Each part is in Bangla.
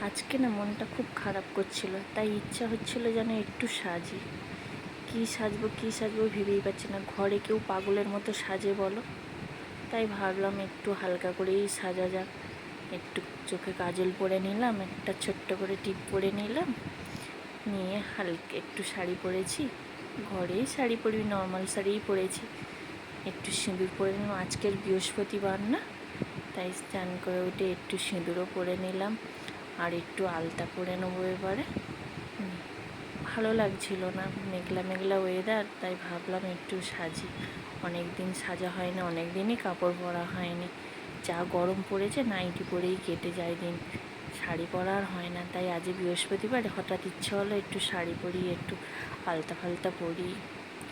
আজকে না মনটা খুব খারাপ করছিল, তাই ইচ্ছা হচ্ছিল যেন একটু সাজি। কী সাজবো ভেবেই পাচ্ছি না। ঘরে কেউ পাগলের মতো সাজে বলো? তাই ভাবলাম একটু হালকা করেই সাজা যাক। একটু চোখে কাজল পরে নিলাম, একটা ছোট্ট করে টিপ পরে নিলাম, নিয়ে হালকা একটু শাড়ি পরেছি। ঘরেই শাড়ি পরি, নর্মাল শাড়িই পরেছি। একটু সিঁদুর পরে নিলাম, আজকের বৃহস্পতিবার না, তাই স্নান করে উঠে একটু সিঁদুরও পরে নিলাম। আর একটু আলতা পরে নেবো এবারে। ভালো লাগছিল না, মেঘলা মেঘলা ওয়েদার, তাই ভাবলাম একটু সাজি। অনেক দিন সাজা হয়নি, অনেক দিনই কাপড় পরা হয়নি। যা গরম পড়েছে, নাইটি পরেই কেটে যায় দিন, শাড়ি পরা আর হয় না। তাই আজ বৃহস্পতিবার হঠাৎ ইচ্ছে হলো একটু শাড়ি পরি, একটু আলতা ফালতা পরি।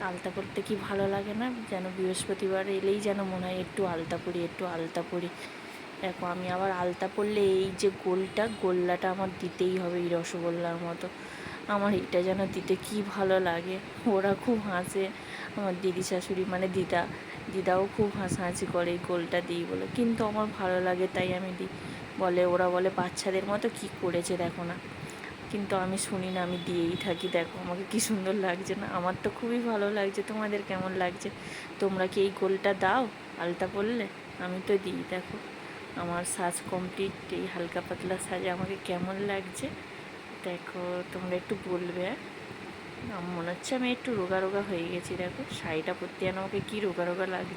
আলতা পরতে কি ভালো লাগে না? যেন বৃহস্পতিবার এলেই যেন মনে হয় একটু আলতা পরি, একটু আলতা পরি। দেখো, আমি আবার আলতা পরলে এই যে গোল্লাটা আমার দিতেই হবে, এই রসগোল্লার মতো। আমার এটা যেন দিতে কি ভালো লাগে। ওরা খুব হাসে, আমার দিদি শাশুড়ি মানে দিদাও খুব হাসাহাসি করে এই গোলটা দিই বলে, কিন্তু আমার ভালো লাগে তাই আমি দিই। ওরা বলে বাচ্চাদের মতো কি করেছে দেখো না, কিন্তু আমি শুনি না, আমি দিয়েই থাকি। দেখো আমাকে কি সুন্দর লাগছে না? আমার তো খুবই ভালো লাগছে, তোমাদের কেমন লাগছে? তোমরা কি এই গোলটা দাও আলতা পরলে? আমি তো দিই। দেখো আমার সাজ কমপ্লিট, এই হালকা পাতলা সাজে আমাকে কেমন লাগছে দেখো, তোমরা একটু বলবে। আমার মনে হচ্ছে আমি একটু রোগা রোগা হয়ে গেছি। দেখো শাড়িটা পরতে যেন আমাকে কী রোগা রোগা লাগছে।